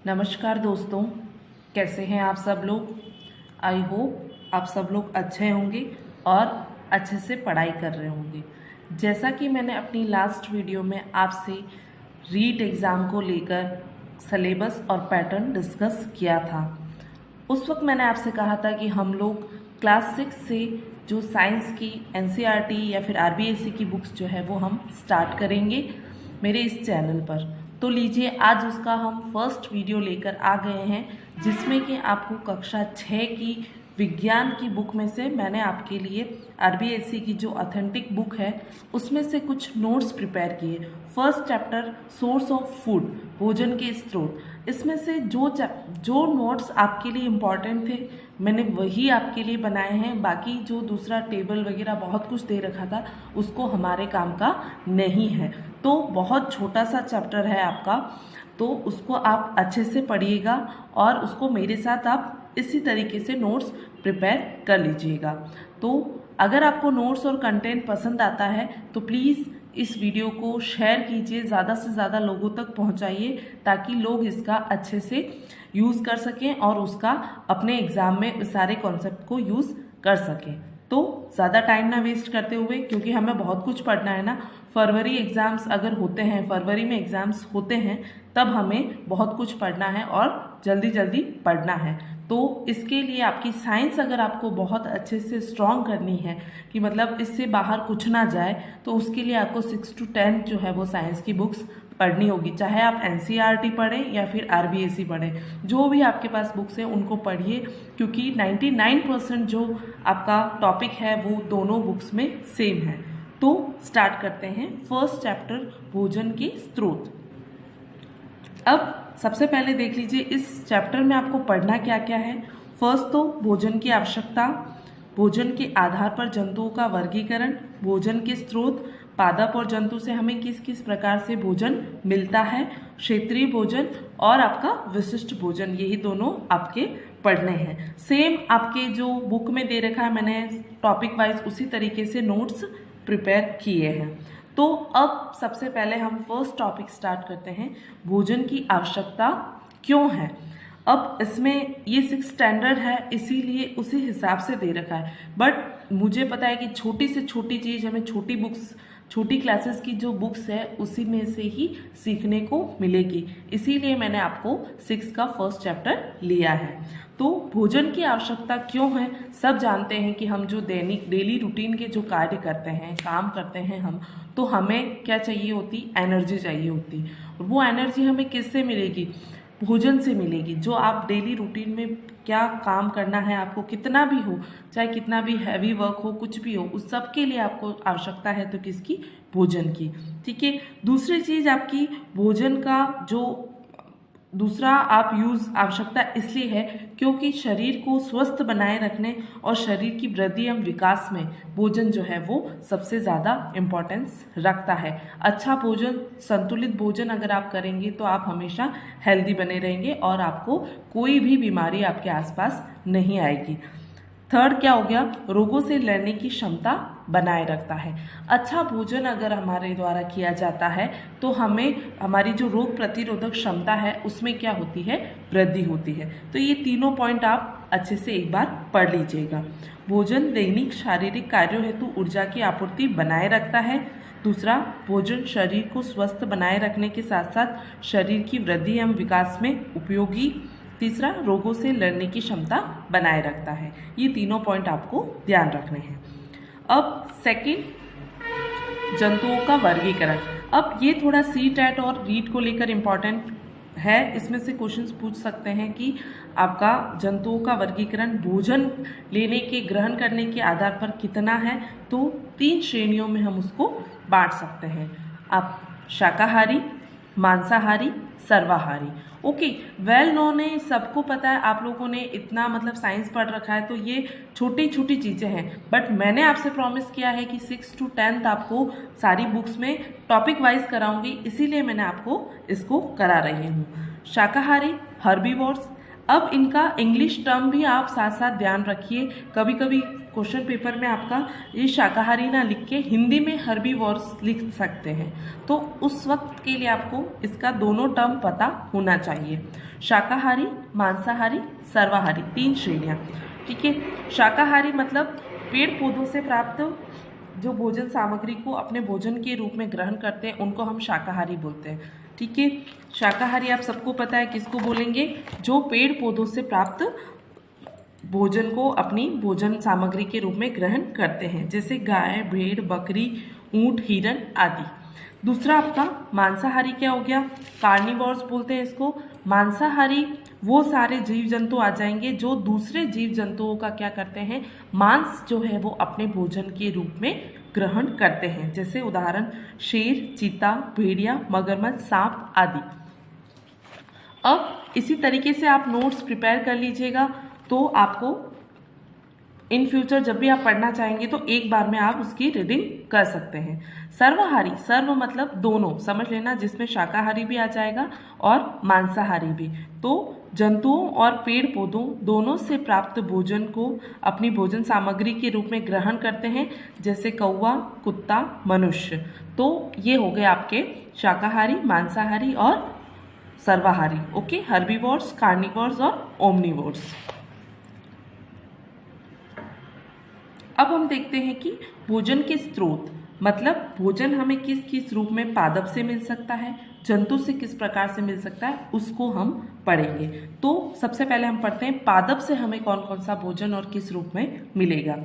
नमस्कार दोस्तों, कैसे हैं आप सब लोग। आई होप आप सब लोग अच्छे होंगे और अच्छे से पढ़ाई कर रहे होंगे। जैसा कि मैंने अपनी लास्ट वीडियो में आपसे रीट एग्ज़ाम को लेकर सिलेबस और पैटर्न डिस्कस किया था। उस वक्त मैंने आपसे कहा था कि हम लोग क्लास 6 से जो साइंस की एनसीईआरटी या फिर आरबीएसई की बुक्स जो है वो हम स्टार्ट करेंगे मेरे इस चैनल पर। तो लीजिए, आज उसका हम फर्स्ट वीडियो लेकर आ गए हैं, जिसमें कि आपको कक्षा 6 की विज्ञान की बुक में से मैंने आपके लिए आरबीएसई की जो ऑथेंटिक बुक है उसमें से कुछ नोट्स प्रिपेयर किए। First chapter source of food, भोजन के स्रोत, इसमें से जो नोट्स आपके लिए इम्पॉर्टेंट थे मैंने वही आपके लिए बनाए हैं। बाकी जो दूसरा टेबल वगैरह बहुत कुछ दे रखा था उसको हमारे काम का नहीं है। तो बहुत छोटा सा चैप्टर है आपका, तो उसको आप अच्छे से पढ़िएगा और उसको मेरे साथ आप इसी तरीके से नोट्स प्रिपेयर कर लीजिएगा। तो अगर आपको नोट्स और कंटेंट पसंद आता है तो प्लीज़ इस वीडियो को शेयर कीजिए, ज़्यादा से ज़्यादा लोगों तक पहुंचाइए ताकि लोग इसका अच्छे से यूज़ कर सकें और उसका अपने एग्ज़ाम में इस सारे कॉन्सेप्ट को यूज़ कर सकें। तो ज़्यादा टाइम ना वेस्ट करते हुए, क्योंकि हमें बहुत कुछ पढ़ना है ना। फरवरी एग्ज़ाम्स अगर होते हैं, फरवरी में एग्ज़ाम्स होते हैं, तब हमें बहुत कुछ पढ़ना है और जल्दी जल्दी पढ़ना है। तो इसके लिए आपकी साइंस अगर आपको बहुत अच्छे से स्ट्रॉन्ग करनी है कि मतलब इससे बाहर कुछ ना जाए, तो उसके लिए आपको 6 to 10 जो है वो साइंस की बुक्स पढ़नी होगी। चाहे आप एनसीईआरटी पढ़ें या फिर आरबीएसई पढ़ें, जो भी आपके पास बुक्स हैं उनको पढ़िए, क्योंकि 99% जो आपका टॉपिक है वो दोनों बुक्स में सेम है। तो स्टार्ट करते हैं फर्स्ट चैप्टर, भोजन के स्रोत। अब सबसे पहले देख लीजिए इस चैप्टर में आपको पढ़ना क्या क्या है। फर्स्ट तो भोजन की आवश्यकता, भोजन के आधार पर जंतुओं का वर्गीकरण, भोजन के स्रोत, पादप और जंतु से हमें किस किस प्रकार से भोजन मिलता है, क्षेत्रीय भोजन और आपका विशिष्ट भोजन, यही दोनों आपके पढ़ने हैं। सेम आपके जो बुक में दे रखा है मैंने टॉपिक वाइज उसी तरीके से नोट्स प्रिपेयर किए हैं। तो अब सबसे पहले हम फर्स्ट टॉपिक स्टार्ट करते हैं, भोजन की आवश्यकता क्यों है। अब इसमें ये 6 स्टैंडर्ड है, इसीलिए उसी हिसाब से दे रखा है, बट मुझे पता है कि छोटी से छोटी चीज़ हमें छोटी बुक्स, छोटी क्लासेस की जो बुक्स है उसी में से ही सीखने को मिलेगी, इसीलिए मैंने आपको 6 का फर्स्ट चैप्टर लिया है। तो भोजन की आवश्यकता क्यों है, सब जानते हैं कि हम जो दैनिक डेली रूटीन के जो कार्य करते हैं, काम करते हैं हम, तो हमें क्या चाहिए होती, एनर्जी चाहिए होती। और वो एनर्जी हमें किससे मिलेगी, भोजन से मिलेगी। जो आप डेली रूटीन में क्या काम करना है, आपको कितना भी हो, चाहे कितना भी हैवी वर्क हो, कुछ भी हो, उस सब के लिए आपको आवश्यकता है तो किसकी, भोजन की। ठीक है। दूसरी चीज़ आपकी भोजन का जो दूसरा आप यूज़ आवश्यकता इसलिए है क्योंकि शरीर को स्वस्थ बनाए रखने और शरीर की वृद्धि एवं विकास में भोजन जो है वो सबसे ज़्यादा इम्पोर्टेंस रखता है। अच्छा भोजन, संतुलित भोजन अगर आप करेंगे तो आप हमेशा हेल्दी बने रहेंगे और आपको कोई भी बीमारी आपके आसपास नहीं आएगी। थर्ड क्या हो गया, रोगों से लड़ने की क्षमता बनाए रखता है। अच्छा भोजन अगर हमारे द्वारा किया जाता है तो हमें हमारी जो रोग प्रतिरोधक क्षमता है उसमें क्या होती है, वृद्धि होती है। तो ये तीनों पॉइंट आप अच्छे से एक बार पढ़ लीजिएगा। भोजन दैनिक शारीरिक कार्यों हेतु ऊर्जा की आपूर्ति बनाए रखता है। दूसरा, भोजन शरीर को स्वस्थ बनाए रखने के साथ साथ शरीर की वृद्धि एवं विकास में उपयोगी। तीसरा, रोगों से लड़ने की क्षमता बनाए रखता है। ये तीनों पॉइंट आपको ध्यान रखने हैं। अब सेकंड, जंतुओं का वर्गीकरण। अब ये थोड़ा सीटेट और रीट को लेकर इम्पॉर्टेंट है, इसमें से क्वेश्चंस पूछ सकते हैं कि आपका जंतुओं का वर्गीकरण भोजन लेने के, ग्रहण करने के आधार पर कितना है। तो 3 श्रेणियों में हम उसको बांट सकते हैं, आप शाकाहारी, मांसाहारी, सर्वाहारी। ओके, वेल नोन है, सबको पता है, आप लोगों ने इतना मतलब साइंस पढ़ रखा है, तो ये छोटी छोटी चीज़ें हैं। बट मैंने आपसे प्रॉमिस किया है कि 6 to 10 आपको सारी बुक्स में टॉपिक वाइज कराऊंगी, इसीलिए मैंने आपको इसको करा रही हूँ। शाकाहारी, हर्बीवोर्स, अब इनका इंग्लिश टर्म भी आप साथ साथ ध्यान रखिए। कभी कभी क्वेश्चन पेपर में आपका ये शाकाहारी ना लिख के हिंदी में हर्बीवोर्स लिख सकते हैं, तो उस वक्त के लिए आपको इसका दोनों टर्म पता होना चाहिए। शाकाहारी, मांसाहारी, सर्वाहारी, 3 श्रेणियाँ। ठीक है, शाकाहारी मतलब पेड़ पौधों से प्राप्त जो भोजन सामग्री को अपने भोजन के रूप में ग्रहण करते हैं उनको हम शाकाहारी बोलते हैं। ठीक है, शाकाहारी आप सबको पता है किसको बोलेंगे, जो पेड़ पौधों से प्राप्त भोजन को अपनी भोजन सामग्री के रूप में ग्रहण करते हैं, जैसे गाय, भेड़, बकरी, ऊंट, हिरन आदि। दूसरा आपका मांसाहारी क्या हो गया, कार्निवोर्स बोलते हैं इसको। मांसाहारी वो सारे जीव जंतु आ जाएंगे जो दूसरे जीव जंतुओं का क्या करते हैं, मांस जो है वो अपने भोजन के रूप में ग्रहण करते हैं, जैसे उदाहरण शेर, चीता, भेड़िया, मगरमच्छ, सांप आदि। अब इसी तरीके से आप नोट्स प्रिपेयर कर लीजिएगा, तो आपको इन फ्यूचर जब भी आप पढ़ना चाहेंगे तो एक बार में आप उसकी रीडिंग कर सकते हैं। सर्वाहारी, सर्व मतलब दोनों समझ लेना, जिसमें शाकाहारी भी आ जाएगा और मांसाहारी भी। तो जंतुओं और पेड़ पौधों दोनों से प्राप्त भोजन को अपनी भोजन सामग्री के रूप में ग्रहण करते हैं, जैसे कौवा, कुत्ता, मनुष्य। तो ये हो गए आपके शाकाहारी, मांसाहारी और सर्वाहारी। ओके, हर्बीवोर्स, कार्निवोर्स और ओमनिवोर्स। अब हम देखते हैं कि भोजन के स्रोत, मतलब भोजन हमें किस किस रूप में पादप से मिल सकता है, जंतु से किस प्रकार से मिल सकता है, उसको हम पढ़ेंगे। तो सबसे पहले हम पढ़ते हैं पादप से हमें कौन कौन सा भोजन और किस रूप में मिलेगा।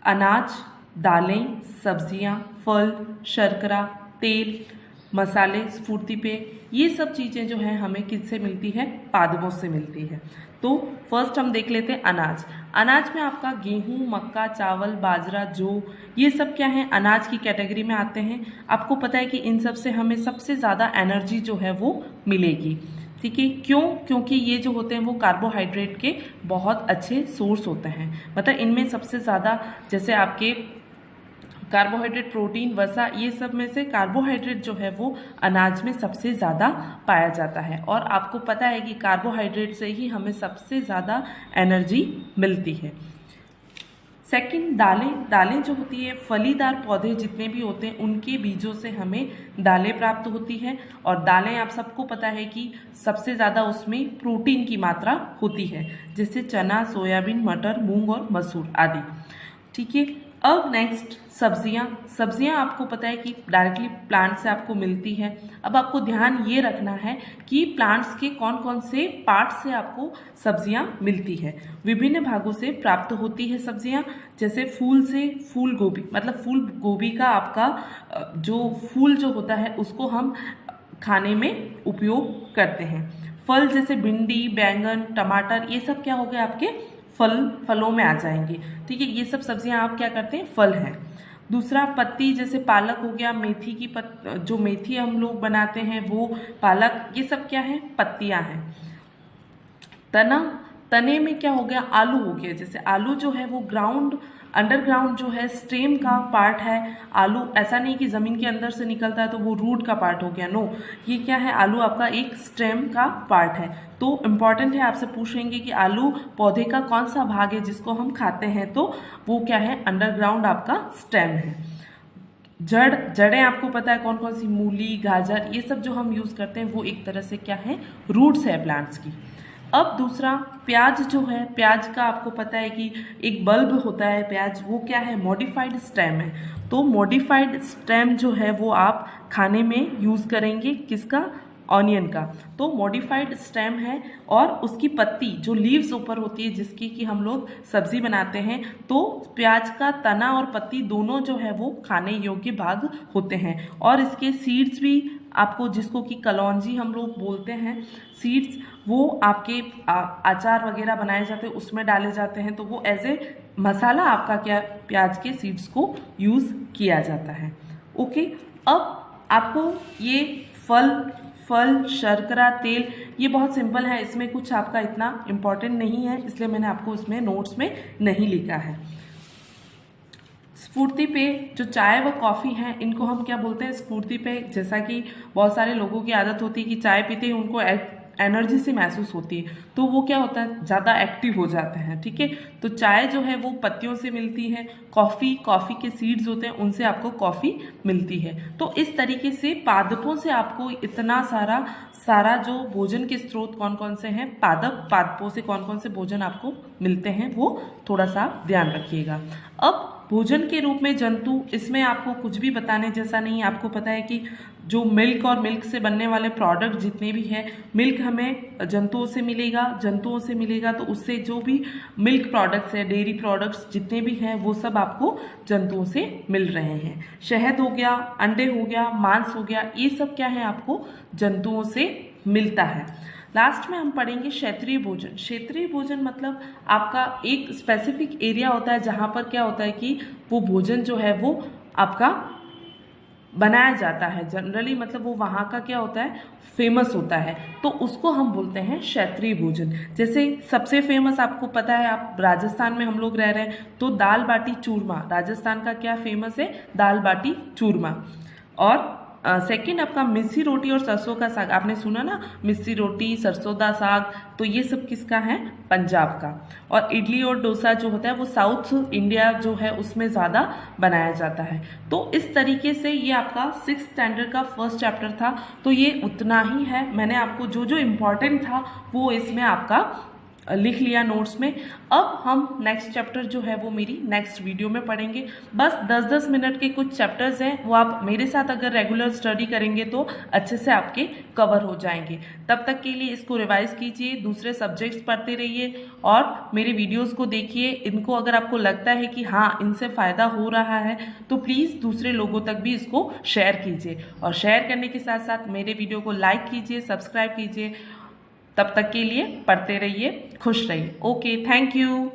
अनाज, दालें, सब्जियां, फल, शर्करा, तेल, मसाले, स्फूर्ति पेय, ये सब चीज़ें जो हैं हमें किससे मिलती है, पादपों से मिलती है। तो फर्स्ट हम देख लेते हैं अनाज। अनाज में आपका गेहूं, मक्का, चावल, बाजरा, जौ, ये सब क्या है, अनाज की कैटेगरी में आते हैं। आपको पता है कि इन सब से हमें सबसे ज़्यादा एनर्जी जो है वो मिलेगी। ठीक है, क्यों, क्योंकि ये जो होते हैं वो कार्बोहाइड्रेट के बहुत अच्छे सोर्स होते हैं। मतलब इनमें सबसे ज़्यादा, जैसे आपके कार्बोहाइड्रेट, प्रोटीन, वसा, ये सब में से कार्बोहाइड्रेट जो है वो अनाज में सबसे ज़्यादा पाया जाता है। और आपको पता है कि कार्बोहाइड्रेट से ही हमें सबसे ज़्यादा एनर्जी मिलती है। सेकंड, दालें। दालें जो होती है, फलीदार पौधे जितने भी होते हैं उनके बीजों से हमें दालें प्राप्त होती है। और दालें आप सबको पता है कि सबसे ज़्यादा उसमें प्रोटीन की मात्रा होती है, जैसे चना, सोयाबीन, मटर, मूंग और मसूर आदि। ठीक है, अब नेक्स्ट सब्जियां। सब्जियां आपको पता है कि डायरेक्टली प्लांट से आपको मिलती है। अब आपको ध्यान ये रखना है कि प्लांट्स के कौन कौन से पार्ट से आपको सब्जियां मिलती है। विभिन्न भागों से प्राप्त होती है सब्जियां, जैसे फूल से, फूल गोभी, मतलब फूल गोभी का आपका जो फूल जो होता है उसको हम खाने में उपयोग करते हैं। फल जैसे भिंडी, बैंगन, टमाटर, ये सब क्या हो गए आपके फलों में आ जाएंगे। ठीक है, ये सब सब्जियां आप क्या करते हैं, फल हैं। दूसरा पत्ती, जैसे पालक हो गया, मेथी की जो मेथी हम लोग बनाते हैं वो पालक, ये सब क्या है, पत्तियां हैं। तने में क्या हो गया, आलू हो गया। जैसे आलू जो है वो अंडरग्राउंड जो है स्टेम का पार्ट है। आलू ऐसा नहीं कि ज़मीन के अंदर से निकलता है तो वो रूट का पार्ट हो गया, नो, ये क्या है, आलू आपका एक स्टेम का पार्ट है। तो इम्पॉर्टेंट है, आपसे पूछेंगे कि आलू पौधे का कौन सा भाग है जिसको हम खाते हैं, तो वो क्या है, अंडरग्राउंड आपका स्टेम है। जड़ें आपको पता है कौन कौन सी, मूली, गाजर, ये सब जो हम यूज़ करते हैं वो एक तरह से क्या है, रूट्स है प्लांट्स की। अब दूसरा प्याज जो है, प्याज का आपको पता है कि एक बल्ब होता है प्याज, वो क्या है, मॉडिफाइड स्टेम है। तो मॉडिफाइड स्टेम जो है वो आप खाने में यूज़ करेंगे, किसका, ऑनियन का। तो मॉडिफाइड स्टेम है और उसकी पत्ती जो लीव्स ऊपर होती है जिसकी कि हम लोग सब्जी बनाते हैं, तो प्याज का तना और पत्ती दोनों जो है वो खाने योग्य भाग होते हैं। और इसके सीड्स भी आपको, जिसको कि कलौंजी हम लोग बोलते हैं, सीड्स, वो आपके अचार वगैरह बनाए जाते हैं उसमें डाले जाते हैं, तो वो एज ए मसाला आपका क्या, प्याज के सीड्स को यूज़ किया जाता है। ओके, अब आपको ये फल, शर्करा, तेल, ये बहुत सिंपल है, इसमें कुछ आपका इतना इम्पोर्टेंट नहीं है, इसलिए मैंने आपको इसमें नोट्स में नहीं लिखा है। स्फूर्ति पेय, जो चाय व कॉफ़ी हैं, इनको हम क्या बोलते हैं, स्फूर्ति पेय। जैसा कि बहुत सारे लोगों की आदत होती है कि चाय पीते ही उनको एनर्जी से महसूस होती है, तो वो क्या होता है, ज़्यादा एक्टिव हो जाते हैं। ठीक है, तो चाय जो है वो पत्तियों से मिलती है, कॉफ़ी के सीड्स होते हैं उनसे आपको कॉफ़ी मिलती है। तो इस तरीके से पादपों से आपको इतना सारा जो भोजन के स्रोत कौन कौन से हैं, पादपों से कौन कौन से भोजन आपको मिलते हैं वो थोड़ा सा ध्यान रखिएगा। अब भोजन के रूप में जंतु, इसमें आपको कुछ भी बताने जैसा नहीं है। आपको पता है कि जो मिल्क और मिल्क से बनने वाले प्रोडक्ट जितने भी हैं, मिल्क हमें जंतुओं से मिलेगा, तो उससे जो भी मिल्क प्रोडक्ट्स है, डेयरी प्रोडक्ट्स जितने भी हैं वो सब आपको जंतुओं से मिल रहे हैं। शहद हो गया, अंडे हो गया, मांस हो गया, ये सब क्या है आपको जंतुओं से मिलता है। लास्ट में हम पढ़ेंगे क्षेत्रीय भोजन। क्षेत्रीय भोजन मतलब आपका एक स्पेसिफिक एरिया होता है जहाँ पर क्या होता है कि वो भोजन जो है वो आपका बनाया जाता है जनरली, मतलब वो वहाँ का क्या होता है, फेमस होता है, तो उसको हम बोलते हैं क्षेत्रीय भोजन। जैसे सबसे फेमस आपको पता है, आप राजस्थान में हम लोग रह रहे हैं तो दाल बाटी चूरमा, राजस्थान का क्या फेमस है, दाल बाटी चूरमा। और सेकंड आपका मिस्सी रोटी और सरसों का साग, आपने सुना ना, मिस्सी रोटी सरसों का साग, तो ये सब किसका है, पंजाब का। और इडली और डोसा जो होता है वो साउथ इंडिया जो है उसमें ज़्यादा बनाया जाता है। तो इस तरीके से ये आपका 6th स्टैंडर्ड का फर्स्ट चैप्टर था, तो ये उतना ही है। मैंने आपको जो जो इम्पोर्टेंट था वो इसमें आपका लिख लिया नोट्स में। अब हम नेक्स्ट चैप्टर जो है वो मेरी नेक्स्ट वीडियो में पढ़ेंगे। बस 10-10 मिनट के कुछ चैप्टर्स हैं, वो आप मेरे साथ अगर रेगुलर स्टडी करेंगे तो अच्छे से आपके कवर हो जाएंगे। तब तक के लिए इसको रिवाइज कीजिए, दूसरे सब्जेक्ट्स पढ़ते रहिए और मेरे वीडियोस को देखिए। इनको अगर आपको लगता है कि हाँ इनसे फ़ायदा हो रहा है तो प्लीज़ दूसरे लोगों तक भी इसको शेयर कीजिए, और शेयर करने के साथ साथ मेरे वीडियो को लाइक कीजिए, सब्सक्राइब कीजिए। तब तक के लिए पढ़ते रहिए, खुश रहिए। Okay, thank you.